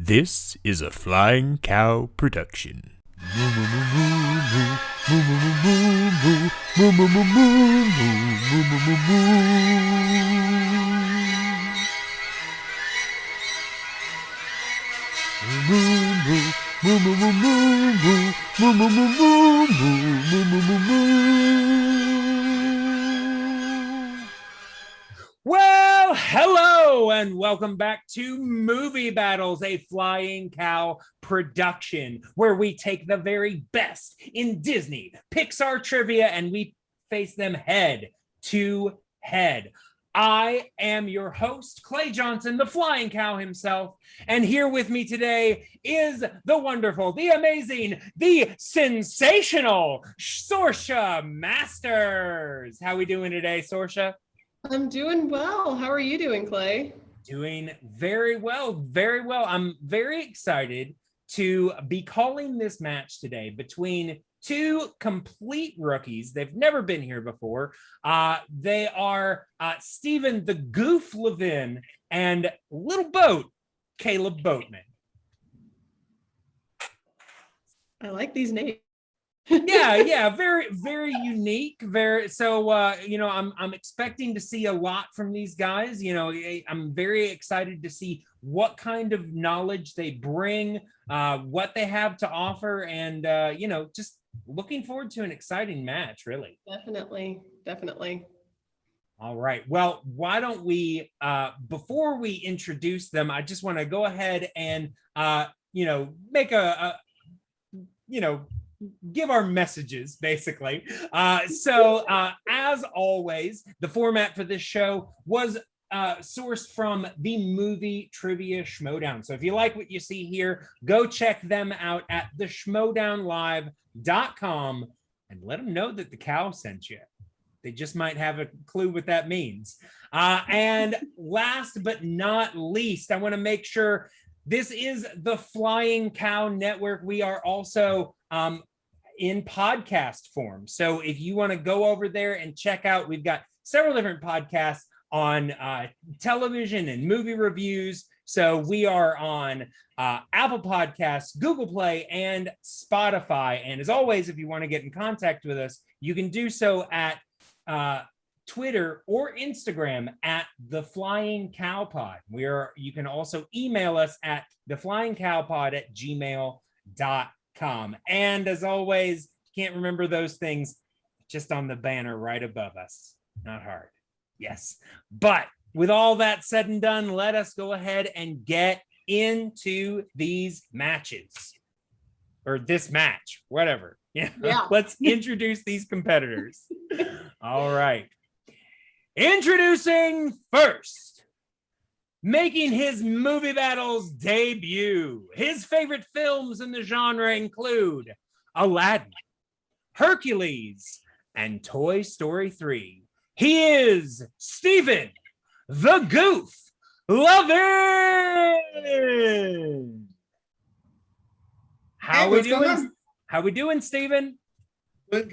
This is a Flying Cow production. Well, hello and welcome back to Movie Battles, a Flying Cow production where we take the very best in Disney, Pixar trivia, and we face them head to head. I am your host, Clay Johnson, the Flying Cow himself, and here with me today is the wonderful, the amazing, the sensational Sorsha Masters. How we doing today, Sorsha? I'm doing well. How are you doing, Clay? Doing very well, very well. I'm very excited to be calling this match today between two complete rookies. They've never been here before. They are Stephen the Goof Levin and Lil Boat, Caleb Boatman. I like these names. yeah, very unique. I'm expecting to see a lot from these guys. I'm very excited to see what kind of knowledge they bring, what they have to offer, and just looking forward to an exciting match, really. Definitely. All right. Well, why don't we, before we introduce them, I just want to go ahead and, make give our messages, basically. As always, the format for this show was sourced from the Movie Trivia Schmodown. So if you like what you see here, go check them out at theschmodownlive.com and let them know that the cow sent you. They just might have a clue what that means. And last but not least, I want to make sure this is the Flying Cow Network. We are also in podcast form. So if you want to go over there and check out, we've got several different podcasts on television and movie reviews. So we are on Apple Podcasts, Google Play, and Spotify. And as always, if you want to get in contact with us, you can do so at Twitter or Instagram at the Flying Cow Pod. You can also email us at theflyingcowpod@gmail.com. And as always, can't remember those things, just on the banner right above us. Not hard. Yes. But with all that said and done, let us go ahead and get into these matches. Or this match, whatever. Yeah. Let's introduce these competitors. All right. Introducing first, making his Movie Battles debut. His favorite films in the genre include Aladdin, Hercules, and Toy Story 3. He is Stephen the Goof Levin. How we doing? How we doing, Stephen? Good.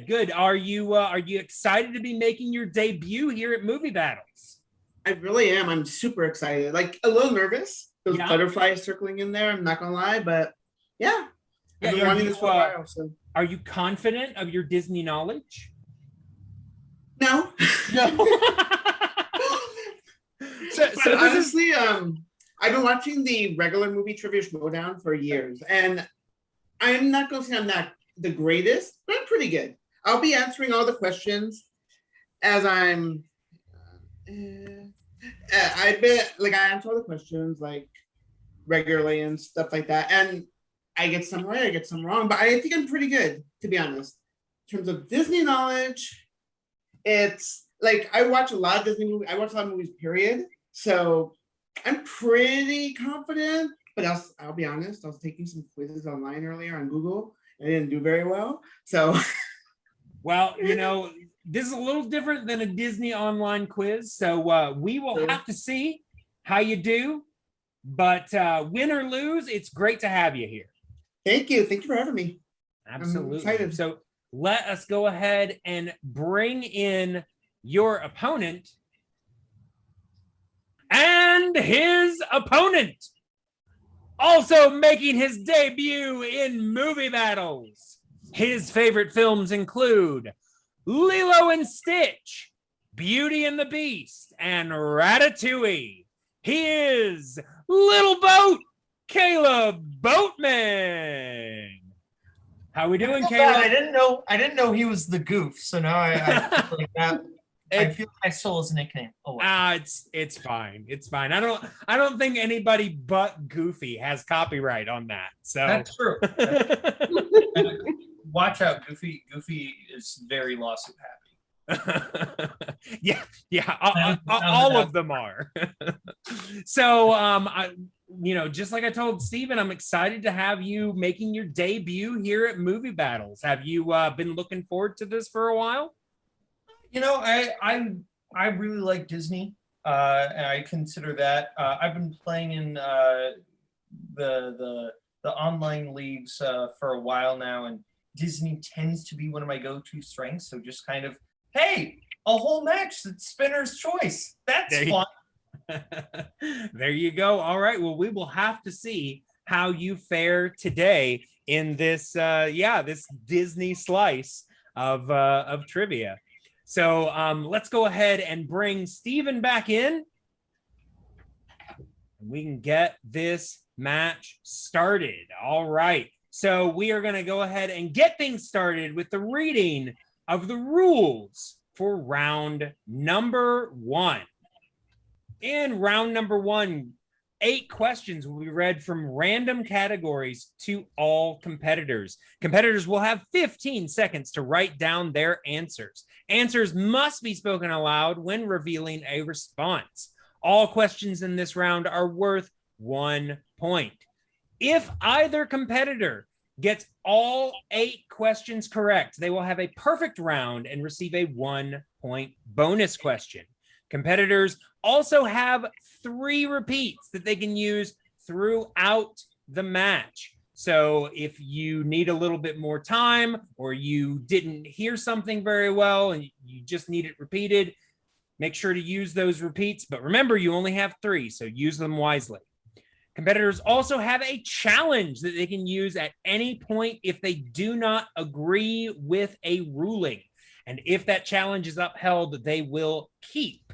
Good. Are you excited to be making your debut here at Movie Battles? I really am. I'm super excited. Like a little nervous. Those butterflies circling in there. I'm not gonna lie, but yeah. I've been wanting this for a while. So. Are you confident of your Disney knowledge? No. so honestly, I've been watching the regular Movie Trivia Schmodown for years, and I'm not gonna say I'm not the greatest, but I'm pretty good. I'll be answering all the questions as I'm. I answer all the questions like regularly and stuff like that, and I get some right, I get some wrong, but I think I'm pretty good, to be honest. In terms of Disney knowledge, it's like I watch a lot of Disney movies. I watch a lot of movies, period. So I'm pretty confident, but I'll be honest. I was taking some quizzes online earlier on Google. I didn't do very well. So, well, this is a little different than a Disney online quiz. So we will have to see how you do. But win or lose, it's great to have you here. Thank you. Thank you for having me. Absolutely. So let us go ahead and bring in your opponent. And and his opponent. Also making his debut in movie battles. His favorite films include Lilo and Stitch, Beauty and the Beast, and Ratatouille. He is Lil Boat, Caleb Boatman. How we doing, Caleb? I didn't know he was the Goof. So now I feel like that. I feel like I stole his nickname. Oh, wow. It's fine. It's fine. I don't think anybody but Goofy has copyright on that. So That's true. Watch out, Goofy. Goofy is very lawsuit happy. yeah. All of them are. So, just like I told Steven, I'm excited to have you making your debut here at Movie Battles. Have you been looking forward to this for a while? I really like Disney, and I consider that. I've been playing in the online leagues for a while now, and Disney tends to be one of my go-to strengths. So just kind of, hey, a whole match that's spinner's choice. That's fun. There you go. All right. Well, we will have to see how you fare today in this this Disney slice of trivia. So let's go ahead and bring Steven back in. We can get this match started. All right. So we are going to go ahead and get things started with the reading of the rules for round number 1. In round number 1, 8 questions will be read from random categories to all competitors. Competitors will have 15 seconds to write down their answers. Answers must be spoken aloud when revealing a response. All questions in this round are worth 1 point. If either competitor gets all 8 questions correct, they will have a perfect round and receive a 1-point bonus question. Competitors also have 3 repeats that they can use throughout the match. So if you need a little bit more time, or you didn't hear something very well and you just need it repeated, make sure to use those repeats. But remember, you only have 3, so use them wisely. Competitors also have a challenge that they can use at any point if they do not agree with a ruling. And if that challenge is upheld, they will keep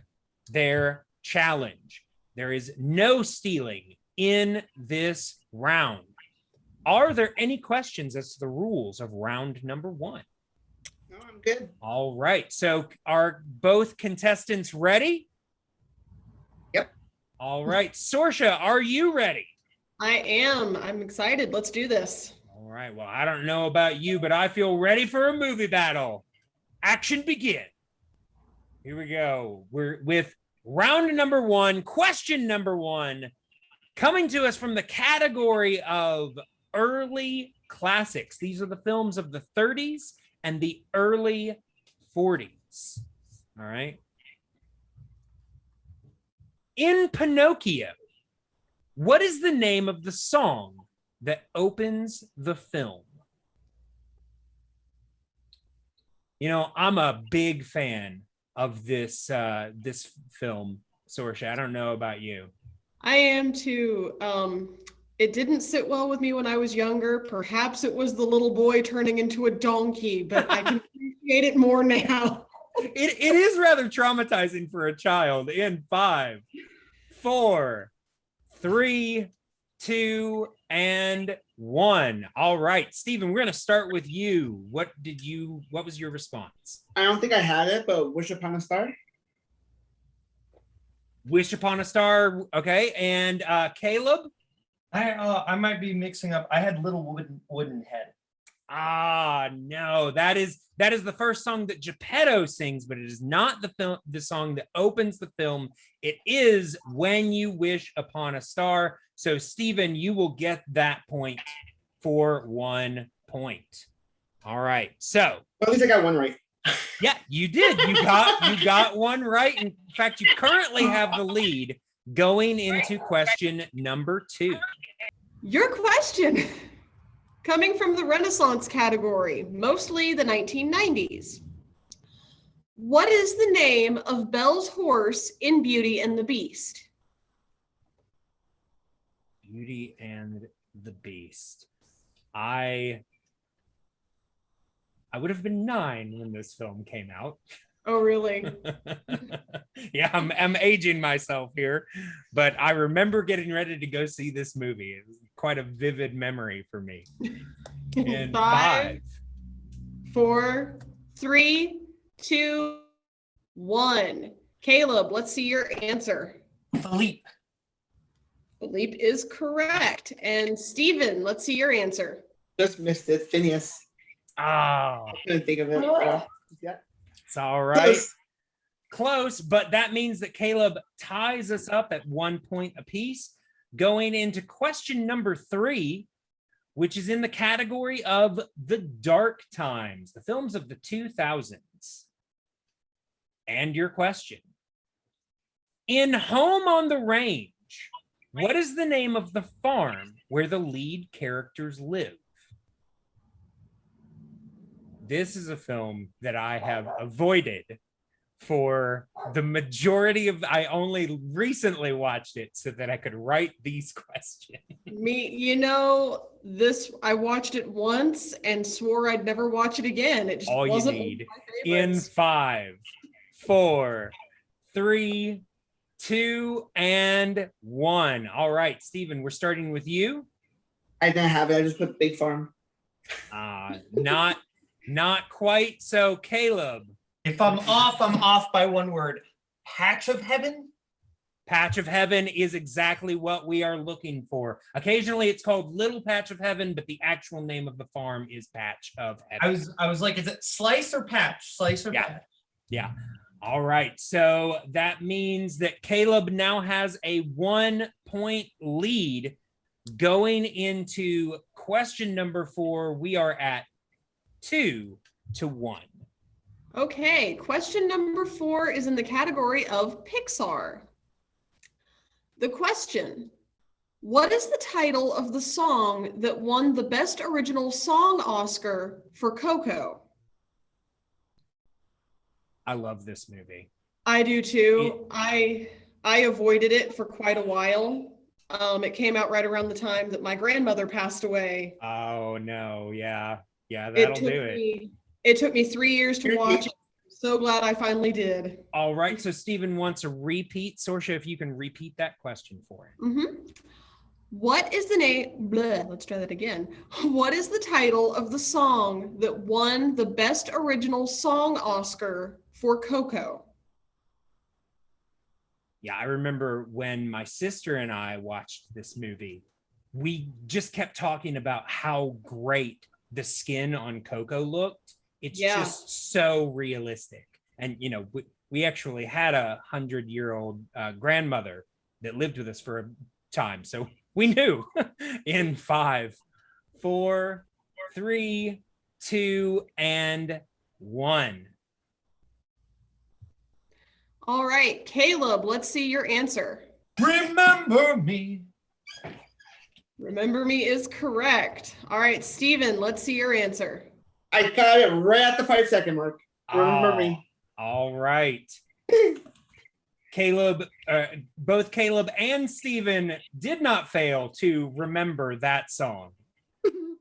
their challenge. There is no stealing in this round. Are there any questions as to the rules of round number 1? No, I'm good. All right. So are both contestants ready? Yep. All right. Sorsha, are you ready? I am. I'm excited. Let's do this. All right. Well, I don't know about you, but I feel ready for a movie battle. Action begin. Here we go. We're with round number 1, question number 1, coming to us from the category of early classics. These are the films of the 30s and the early 40s. All right. In Pinocchio, what is the name of the song that opens the film? I'm a big fan of this film, Sorsha. I don't know about you. I am too. It didn't sit well with me when I was younger. Perhaps it was the little boy turning into a donkey, but I can appreciate it more now. It is rather traumatizing for a child. In 5, 4, 3, 2, and 1. All right, Steven, we're going to start with you. What was your response? I don't think I had it, but Wish Upon a Star. Wish Upon a Star. Okay. And Caleb? I might be mixing up. I had Little Wooden Head. No, that is the first song that Geppetto sings, but it is not the song that opens the film. It is When You Wish Upon a Star. So Steven, you will get that point for 1 point. All right. So At least I got one right. yeah, you did. You got one right. In fact, you currently have the lead going into question number 2. Your question, coming from the Renaissance category, mostly the 1990s. What is the name of Belle's horse in Beauty and the Beast? Beauty and the Beast. I would have been 9 when this film came out. Oh, really? Yeah, I'm aging myself here, but I remember getting ready to go see this movie. It was quite a vivid memory for me. In 5, 4, 3, 2, 1. Caleb, let's see your answer. Philippe. Philippe is correct. And Steven, let's see your answer. Just missed it. Phineas. Oh, Couldn't think of it. Yeah. it's all right. Close, but that means that Caleb ties us up at 1 point apiece, going into question number 3, which is in the category of the dark times, the films of the 2000s. And your question. In Home on the Range, what is the name of the farm where the lead characters live? This is a film that I have avoided for the majority of, I only recently watched it so that I could write these questions. This, I watched it once and swore I'd never watch it again. It just All you wasn't need one of my in favorites. 5, 4, 3, 2, and 1. All right, Stephen, we're starting with you. I didn't have it. I just put Big Farm. Not quite. So Caleb. If I'm off by one word. Patch of Heaven? Patch of Heaven is exactly what we are looking for. Occasionally it's called Little Patch of Heaven, but the actual name of the farm is Patch of Heaven. I was like, is it Slice or Patch? Slice or Yeah. Patch? Yeah. All right. So that means that Caleb now has a 1 point lead. Going into question number 4, we are at 2-1. Okay, question number 4 is in the category of Pixar. The question, what is the title of the song that won the Best Original Song Oscar for Coco? I love this movie. I do too. I avoided it for quite a while. It came out right around the time that my grandmother passed away. Oh no, yeah. Yeah, that'll do it. It took me 3 years to watch it. I'm so glad I finally did. All right, so Stephen wants a repeat. Sorsha, if you can repeat that question for him. Mm-hmm. What is the name? Let's try that again. What is the title of the song that won the Best Original Song Oscar for Coco? Yeah, I remember when my sister and I watched this movie, we just kept talking about how great the skin on Coco looked. It's just so realistic. And, we actually had a 100-year-old grandmother that lived with us for a time. So we knew. In 5, 4, 3, 2, and 1. All right, Caleb, let's see your answer. Remember Me. Remember Me is correct. All right, Steven, let's see your answer. I got it right at the 5-second mark. Remember Me. All right. Caleb, both Caleb and Stephen did not fail to remember that song.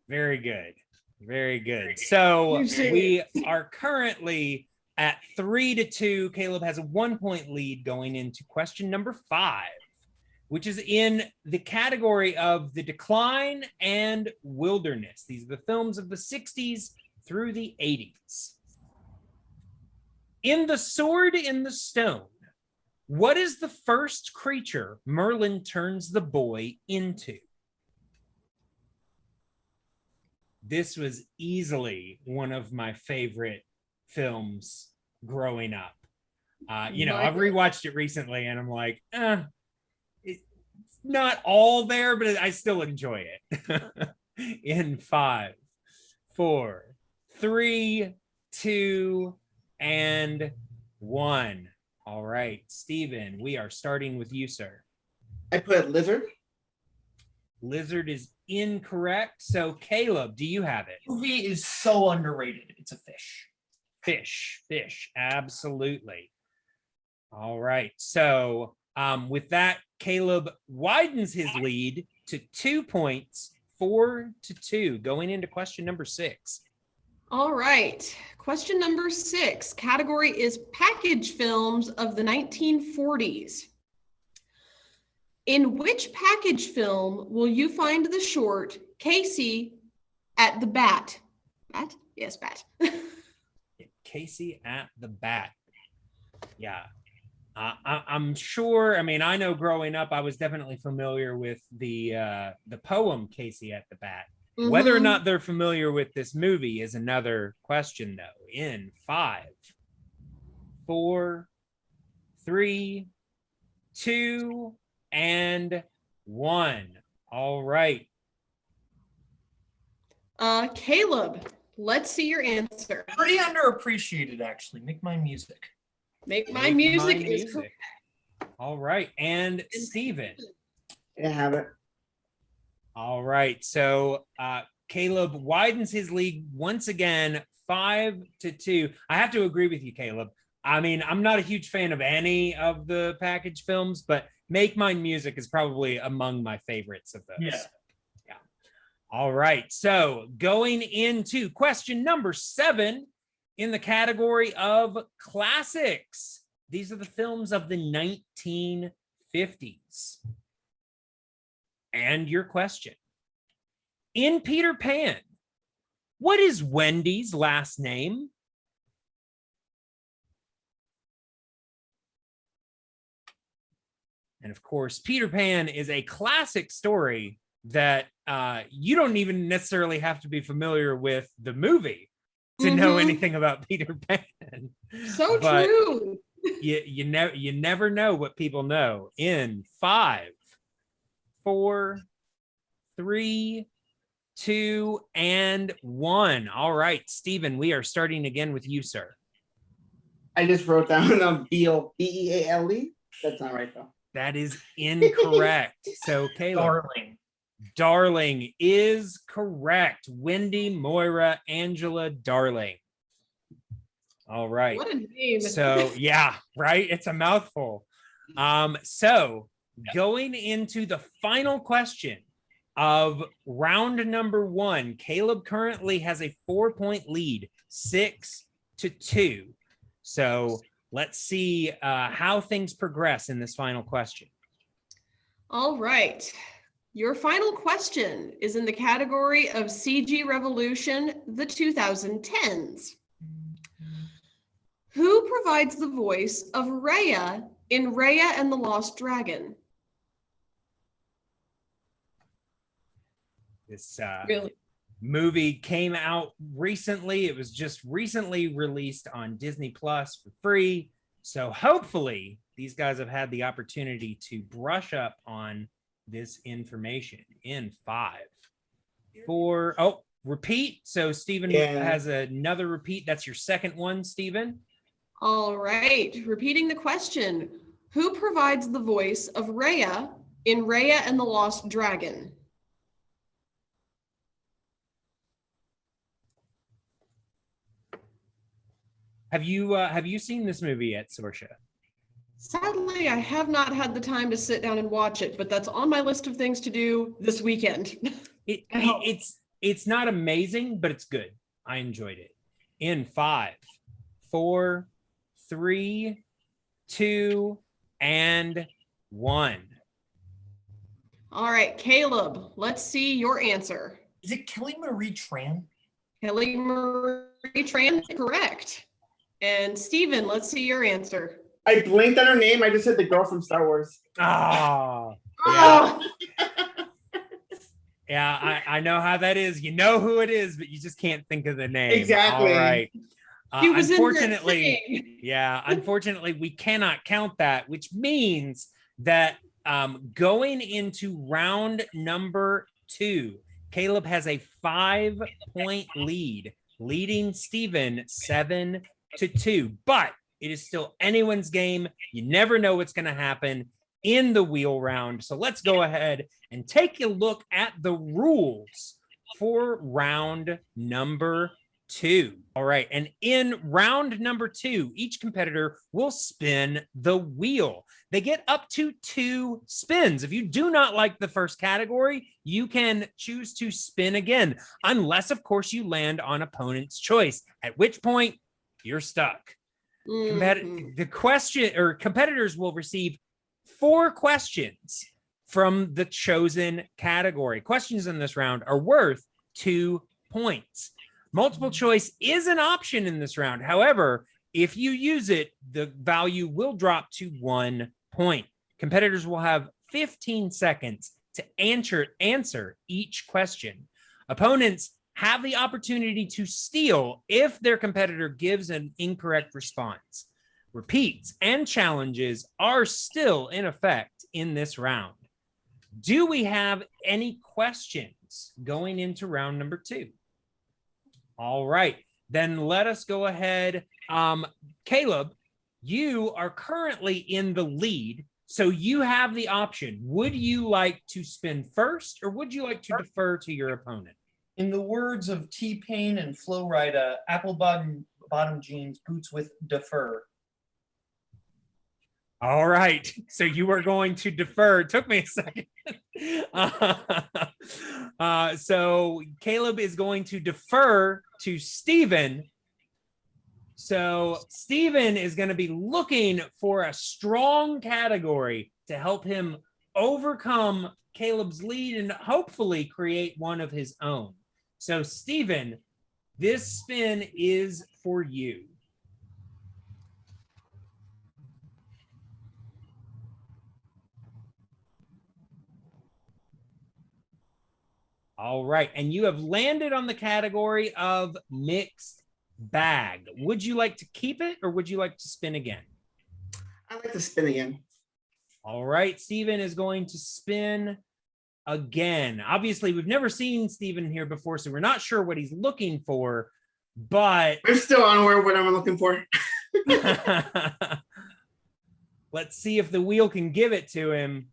Very good. Very good. So we are currently at 3-2. Caleb has a 1 point lead going into question number 5, which is in the category of the decline and wilderness. These are the films of the 60s through the 80s. In The Sword in the Stone, what is the first creature Merlin turns the boy into? This was easily one of my favorite films growing up. I've rewatched it recently and I'm like, it's not all there, but I still enjoy it. In 5, 4, 3, 2, and 1. All right, Stephen, we are starting with you, sir. I put Lizard. Lizard is incorrect. So Caleb, do you have it? Movie is so underrated. It's a fish. Fish, absolutely. All right. So with that, Caleb widens his lead to 2 points, 4-2, going into question number 6. All right. Question number 6. Category is package films of the 1940s. In which package film will you find the short Casey at the Bat? Bat? Yes, Bat. Casey at the Bat. Yeah. I'm sure. I mean, I know growing up, I was definitely familiar with the poem Casey at the Bat. Whether or not they're familiar with this movie is another question, though. In 5, 4, 3, 2, and 1. All right. Caleb, let's see your answer. Pretty underappreciated, actually. Make Mine Music. Make My Music Mine is Music. All right. And Steven. I have it. All right. So Caleb widens his lead once again, 5-2. I have to agree with you, Caleb. I mean, I'm not a huge fan of any of the package films, but Make Mine Music is probably among my favorites of those. Yeah. All right. So going into question number 7 in the category of classics. These are the films of the 1950s. And your question. In Peter Pan, what is Wendy's last name? And of course, Peter Pan is a classic story that you don't even necessarily have to be familiar with the movie to know anything about Peter Pan. so But true. you never know what people know. In 5, 4, 3, 2, and 1. All right, Stephen, we are starting again with you, sir. I just wrote down B-E-A-L-E. That's not right, though. That is incorrect. So, Caleb. Darling is correct. Wendy, Moira, Angela, Darling. All right. What a name. So, yeah, right? It's a mouthful. So, going into the final question of round number 1, Caleb currently has a 4-point lead, 6-2. So, let's see how things progress in this final question. All right. Your final question is in the category of CG Revolution, the 2010s. Who provides the voice of Raya in Raya and the Lost Dragon? This Really? movie came out recently. It was just recently released on Disney Plus for free. So hopefully these guys have had the opportunity to brush up on this information. In 5, 4, repeat. So Stephen has another repeat. That's your second one, Stephen. All right. Repeating the question. Who provides the voice of Raya in Raya and the Lost Dragon? Have you seen this movie yet, Sorsha? Sadly, I have not had the time to sit down and watch it, but that's on my list of things to do this weekend. It's not amazing, but it's good. I enjoyed it. In 5, 4, 3, 2, and 1. All right, Caleb, let's see your answer. Is it Kelly Marie Tran? Kelly Marie Tran, correct. And Stephen, let's see your answer. I blinked on her name. I just said the girl from Star Wars. Oh, Oh, yeah. I know how that is. You know who it is, but you just can't think of the name. Exactly. All right. he was Unfortunately, in the yeah. Unfortunately, we cannot count that, which means that going into round number 2, Caleb has a 5-point lead, leading Stephen 7-2. But it is still anyone's game. You never know what's going to happen in the wheel round. So let's go ahead and take a look at the rules for round number 2. All right. And in round number 2, each competitor will spin the wheel. They get up to 2 spins. If you do not like the first category, you can choose to spin again, unless, of course, you land on opponent's choice, at which point you're stuck. The question or competitors will receive 4 questions from the chosen category. Questions in this round are worth 2 points. Multiple choice is an option in this round. However, if you use it, the value will drop to 1 point. Competitors will have 15 seconds to answer each question. Opponents have the opportunity to steal if their competitor gives an incorrect response. Repeats and challenges are still in effect in this round. Do we have any questions going into round number 2? All right, then let us go ahead. Caleb, you are currently in the lead, so you have the option. Would you like to spin first, or would you like to defer to your opponent? In the words of T-Pain and Flo Rida, apple bottom jeans, boots with defer. All right, so you are going to defer. It took me a second. So Caleb is going to defer to Stephen. So Stephen is going to be looking for a strong category to help him overcome Caleb's lead and hopefully create one of his own. So Stephen, this spin is for you. All right, and you have landed on the category of mixed bag. Would you like to keep it, or would you like to spin again? I'd like to spin again. All right, Stephen is going to spin again. Obviously, we've never seen Stephen here before, so we're not sure what he's looking for, but I'm still unaware of what I'm looking for. let's see if the wheel can give it to him.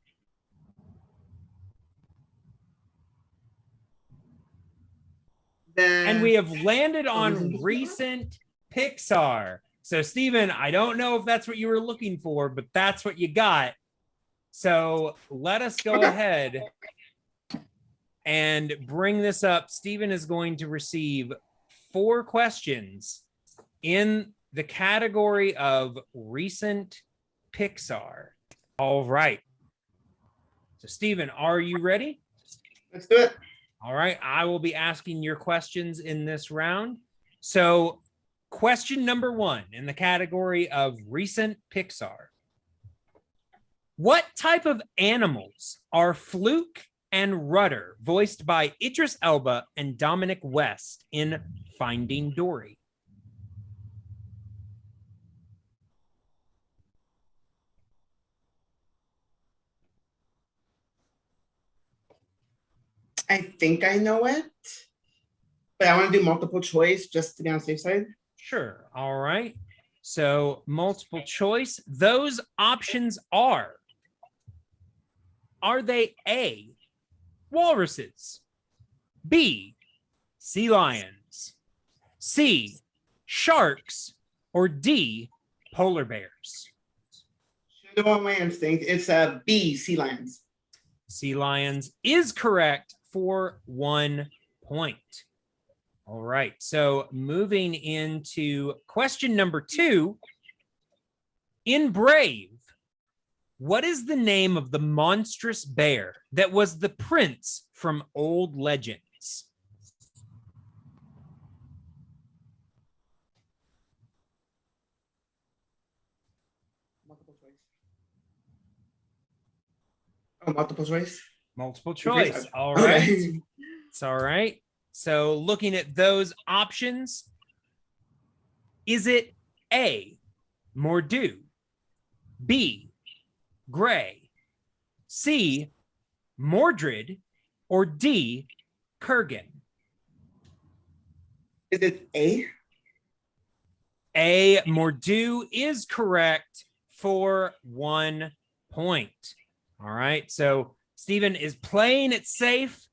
And we have landed on recent Pixar. So, Stephen, I don't know if that's what you were looking for, but that's what you got. So let us go ahead and bring this up. Stephen is going to receive 4 questions in the category of recent Pixar. All right. So, Stephen, are you ready? Let's do it. All right, I will be asking your questions in this round. So, question number 1 in the category of recent Pixar. What type of animals are Fluke and Rudder, voiced by Idris Elba and Dominic West in Finding Dory? I think I know it, but I want to do multiple choice just to be on the safe side. Sure. All right. So multiple choice. Those options are they A, walruses, B, sea lions, C, sharks, or D, polar bears? Should go on my instinct. It's B, sea lions. Sea lions is correct for 1 point. All right, so moving into question number 2. In Brave, what is the name of the monstrous bear that was the prince from old legends? Multiple choice. Oh, multiple choice. Multiple choice. All right. Okay. It's all right. So looking at those options, is it A, Mordu, B, Gray, C, Mordred, or D, Kurgan? Is it A? A, Mordu is correct for 1 point. All right. So Stephen is playing it safe.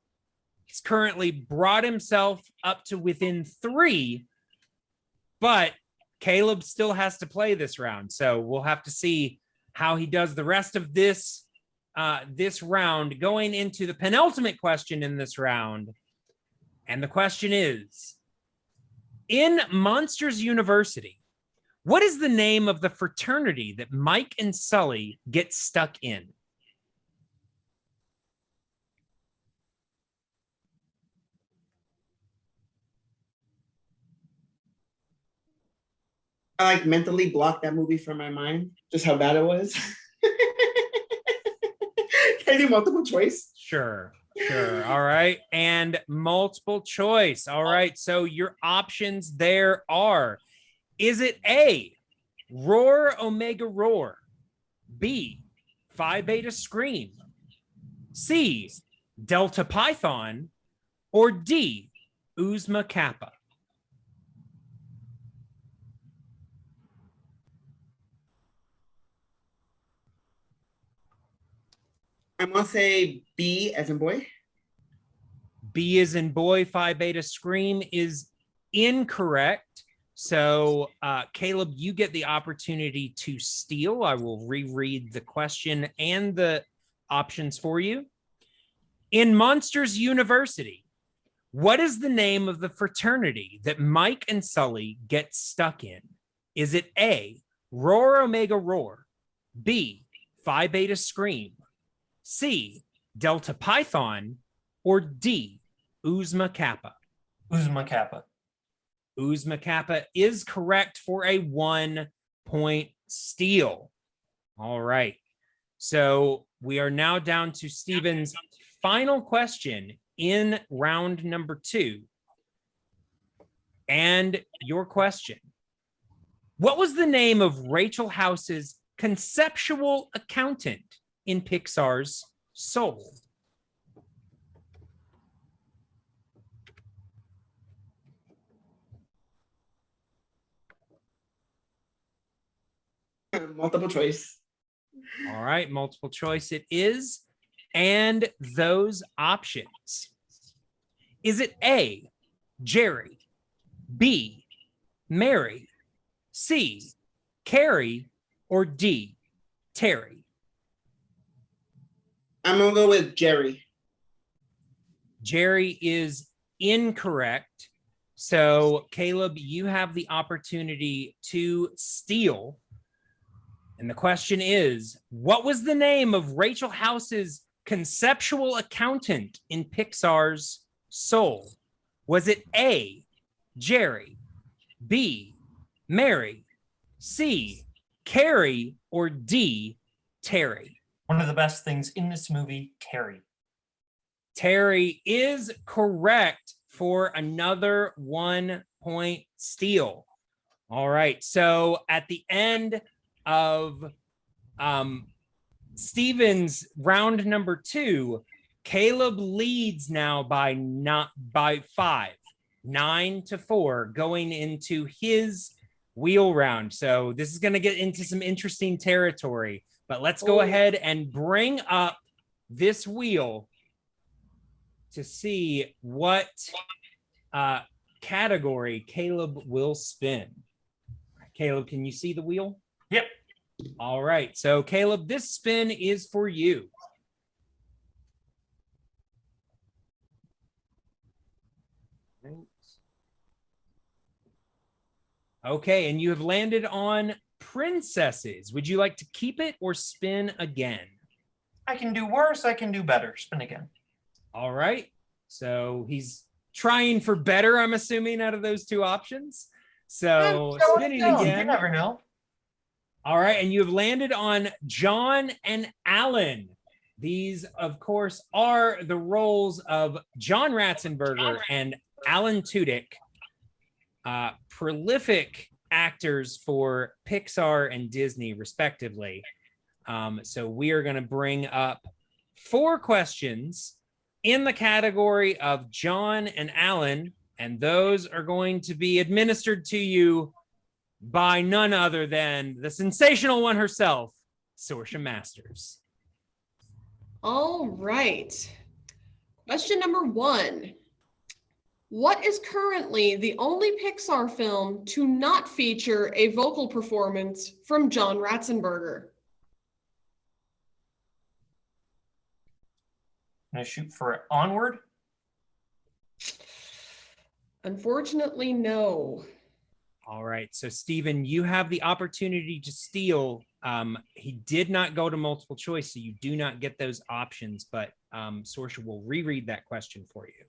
He's currently brought himself up to within 3 but Caleb still has to play this round. So we'll have to see how he does the rest of this round, going into the penultimate question in this round. And the question is, in Monsters University, what is the name of the fraternity that Mike and Sully get stuck in? I like mentally blocked that movie from my mind, just how bad it was. Can I do multiple choice? Sure. All right. And multiple choice. All right. So your options there are, is it A, Roar Omega Roar, B, Phi Beta Scream, C, Delta Python, or D, Uzma Kappa? I'm gonna say B as in boy. B as in boy, Phi Beta Scream is incorrect. So, Caleb, you get the opportunity to steal. I will reread the question and the options for you. In Monsters University, what is the name of the fraternity that Mike and Sully get stuck in? Is it A, Roar Omega Roar, B, Phi Beta Scream, C, Delta Python, or D, Uzma Kappa? Uzma Kappa. Uzma Kappa is correct for a 1-point steal. All right. So we are now down to Steven's final question in round number 2. And your question: what was the name of Rachel House's conceptual accountant in Pixar's Soul? Multiple choice. All right, multiple choice it is. And those options. Is it A, Jerry, B, Mary, C, Carrie, or D, Terry? I'm gonna go with Jerry. Jerry is incorrect. So, Caleb, you have the opportunity to steal. And the question is, what was the name of Rachel House's conceptual accountant in Pixar's Soul? Was it A, Jerry, B, Mary, C, Carrie, or D, Terry? One of the best things in this movie, Terry. Terry is correct for another 1-point steal. All right. So at the end of Steven's round number 2, Caleb leads now by 5, 9-4, going into his wheel round. So this is going to get into some interesting territory, but let's go ahead and bring up this wheel to see what category Caleb will spin. Caleb, can you see the wheel? Yep. All right. So, Caleb, this spin is for you. Okay, and you have landed on princesses. Would you like to keep it or spin again? I can do worse. I can do better. Spin again. All right. So he's trying for better, I'm assuming, out of those two options. So spinning again. You never know. All right. And you have landed on John and Alan. These, of course, are the roles of John Ratzenberger and Alan Tudyk, prolific actors for Pixar and Disney, respectively. So we are going to bring up 4 questions in the category of John and Alan, and those are going to be administered to you by none other than the sensational one herself, Saoirse Masters. All right. Question number 1. What is currently the only Pixar film to not feature a vocal performance from John Ratzenberger? I'm gonna shoot for it. Onward. Unfortunately, no. All right. So, Stephen, you have the opportunity to steal. He did not go to multiple choice, so you do not get those options, but Sorsha will reread that question for you.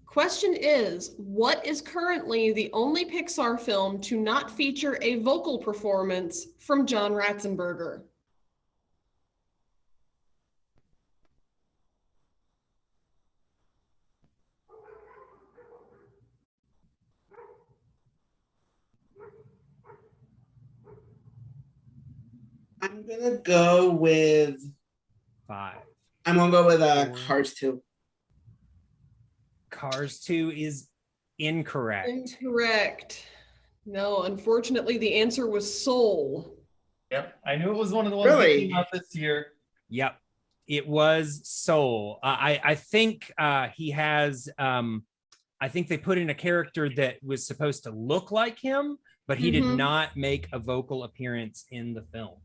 Question is, what is currently the only Pixar film to not feature a vocal performance from John Ratzenberger? I'm gonna go with 5. I'm gonna go with 4. Cars 2. Cars 2 is incorrect. Incorrect. No, unfortunately, the answer was Soul. Yep, I knew it was one of the ones that came out this year. Yep, it was Soul. I think he has. I think they put in a character that was supposed to look like him, but he did not make a vocal appearance in the film.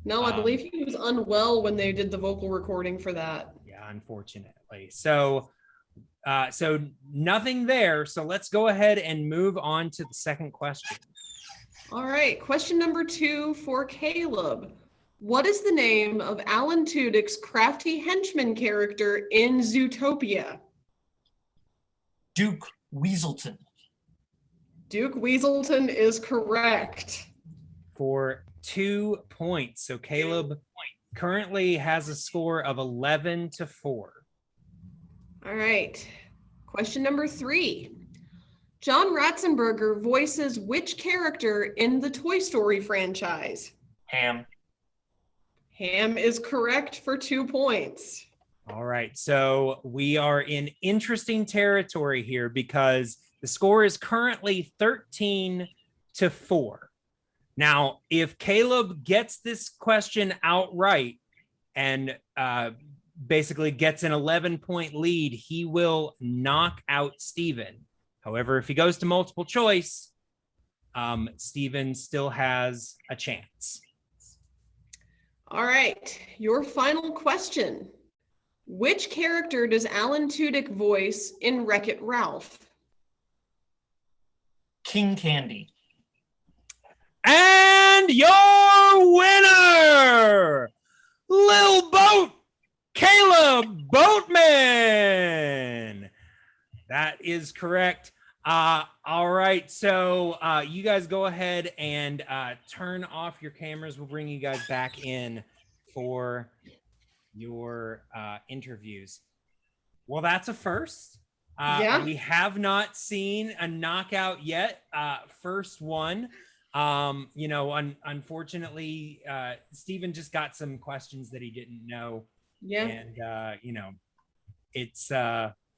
No, I believe he was unwell when they did the vocal recording for that. Yeah, unfortunately. So nothing there. So let's go ahead and move on to the second question. All right, question number 2 for Caleb. What is the name of Alan Tudyk's crafty henchman character in Zootopia? Duke Weaselton. Duke Weaselton is correct. For 2 points. So Caleb currently has a score of 11-4. All right, question number 3. John Ratzenberger voices which character in the Toy Story franchise? Ham. Ham is correct for 2 points. All right, so we are in interesting territory here because the score is currently 13-4. Now, if Caleb gets this question outright and basically gets an 11-point lead, he will knock out Stephen. However, if he goes to multiple choice, Stephen still has a chance. All right, your final question. Which character does Alan Tudyk voice in Wreck-It Ralph? King Candy. And your winner, Lil Boat, Caleb Boatman. That is correct. All right, so you guys go ahead and turn off your cameras. We'll bring you guys back in for your interviews. Well, that's a first. Yeah. We have not seen a knockout yet. First one. Unfortunately, Stephen just got some questions that he didn't know. Yeah. And, it's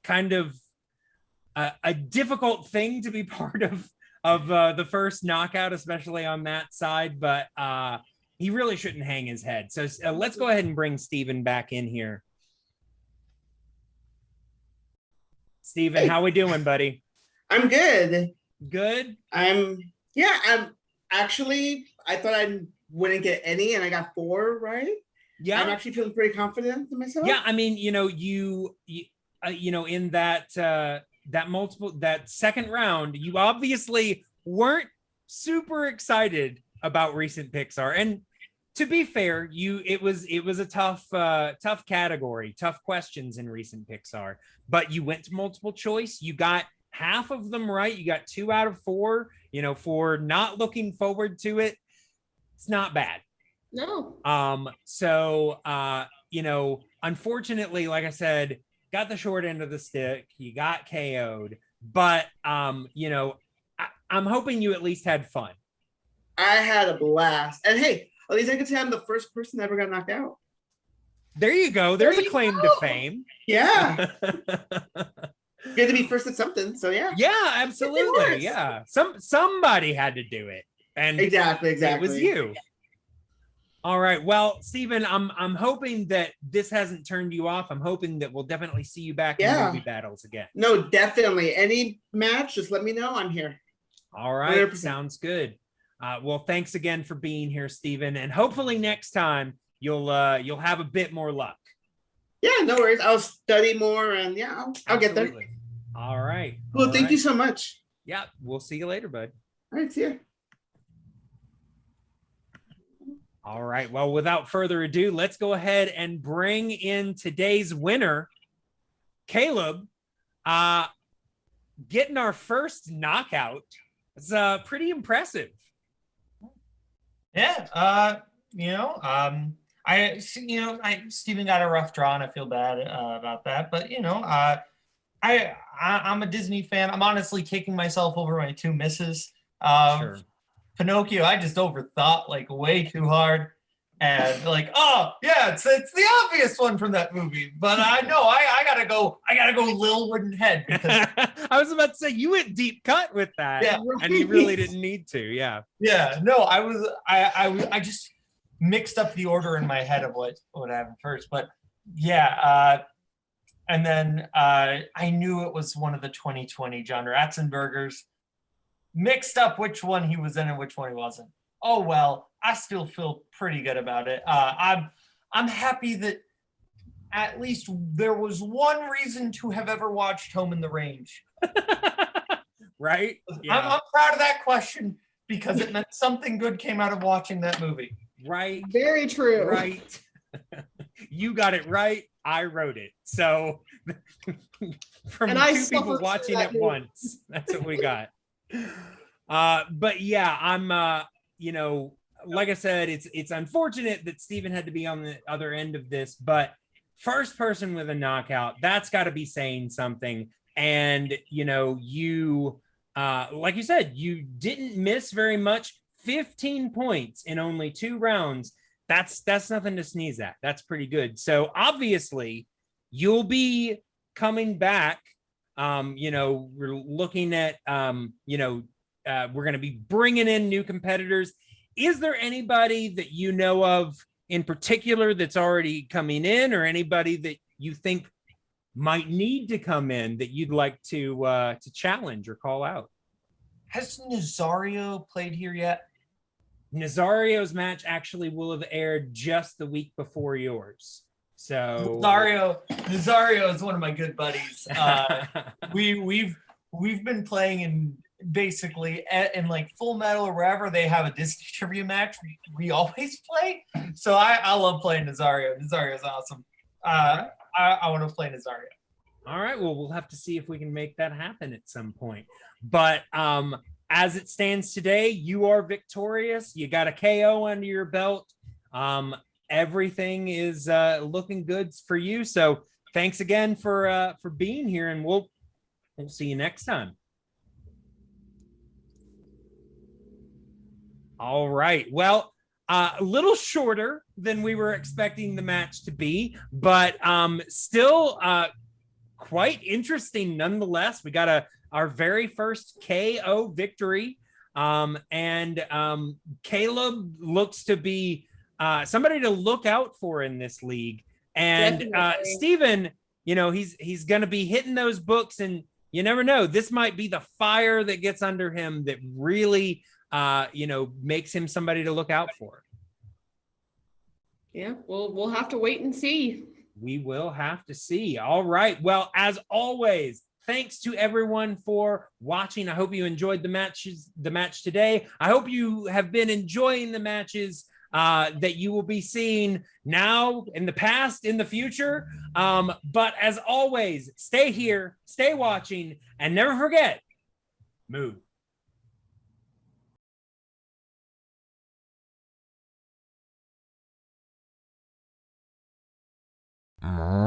kind of a difficult thing to be part of the first knockout, especially on that side, but he really shouldn't hang his head. So let's go ahead and bring Stephen back in here. Stephen, Hey. how we doing, buddy? I'm good. Good? I'm actually, I thought I wouldn't get any, and I got 4 right. Yeah. I'm actually feeling pretty confident in myself. Yeah, I mean, in that that second round, you obviously weren't super excited about recent Pixar. And to be fair, it was a tough category, tough questions in recent Pixar. But you went to multiple choice. You got half of them right. You got 2 out of 4. For not looking forward to it, it's not bad. No. Unfortunately, like I said, got the short end of the stick. You got KO'd, but I'm hoping you at least had fun. I had a blast, and hey, at least I could say I'm the first person that ever got knocked out. There you go. There's There a you claim go. to fame. Yeah, good to be first at something. So yeah, Yeah, absolutely. was. Yeah, somebody had to do it, and exactly. it was you. All right. Well, Stephen, I'm hoping that this hasn't turned you off. I'm hoping that we'll definitely see you back in Yeah. movie battles again. No, definitely. Any match, just let me know. I'm here. All right. 100%. Sounds good. Well, thanks again for being here, Stephen, and hopefully next time you'll have a bit more luck. Yeah, no worries. I'll study more, and yeah, I'll get there. Absolutely. All right. Well, All thank you right. so much. Yeah, we'll see you later, bud. All right, see ya. All right. Well, without further ado, let's go ahead and bring in today's winner, Caleb. Getting our first knockout. It's pretty impressive. Yeah. Steven got a rough draw, and I feel bad about that. But I'm a Disney fan. I'm honestly kicking myself over my 2 misses. Sure. Pinocchio, I just overthought like way too hard, and like, oh yeah, it's the obvious one from that movie. But I know I gotta go Lil Wooden Head because I was about to say you went deep cut with that, Yeah. and you really didn't need to. Yeah. yeah, no, I just mixed up the order in my head of what happened first. But yeah, and then I knew it was one of the 2020 John Ratzenbergers. Mixed up which one he was in and which one he wasn't. Oh well, I still feel pretty good about it. I'm happy that at least there was one reason to have ever watched Home in the Range. Right? Yeah. I'm proud of that question because it meant something good came out of watching that movie. Right. Very true. Right. You got it right. I wrote it. So from And I 2 people suffered watching through at that once, that's what we got. But yeah, I'm like I said, it's unfortunate that Stephen had to be on the other end of this, but first person with a knockout, that's got to be saying something. And you like you said, you didn't miss very much. 15 points in only 2 rounds. That's nothing to sneeze at. That's pretty good. So obviously you'll be coming back. We're looking at we're going to be bringing in new competitors. Is there anybody that you know of in particular that's already coming in, or anybody that you think might need to come in that you'd like to challenge or call out? Has Nazario played here yet? Nazario's match actually will have aired just the week before yours. So Nazario is one of my good buddies. We've been playing in basically in like Full Metal or wherever they have a Disney trivia match. We always play. So I love playing Nazario. Nazario is awesome. I want to play Nazario. All right. Well, we'll have to see if we can make that happen at some point. But as it stands today, you are victorious. You got a KO under your belt. Everything is looking good for you. So thanks again for being here, and we'll see you next time. All right. Well, a little shorter than we were expecting the match to be, but still quite interesting nonetheless. We got our very first KO victory. And Caleb looks to be somebody to look out for in this league. And Stephen, he's going to be hitting those books, and you never know. This might be the fire that gets under him that really, makes him somebody to look out for. Yeah, we'll have to wait and see. We will have to see. All right. Well, as always, thanks to everyone for watching. I hope you enjoyed the match today. I hope you have been enjoying the matches that you will be seeing now, in the past, in the future. But as always, stay here, stay watching, and never forget, move. Mm.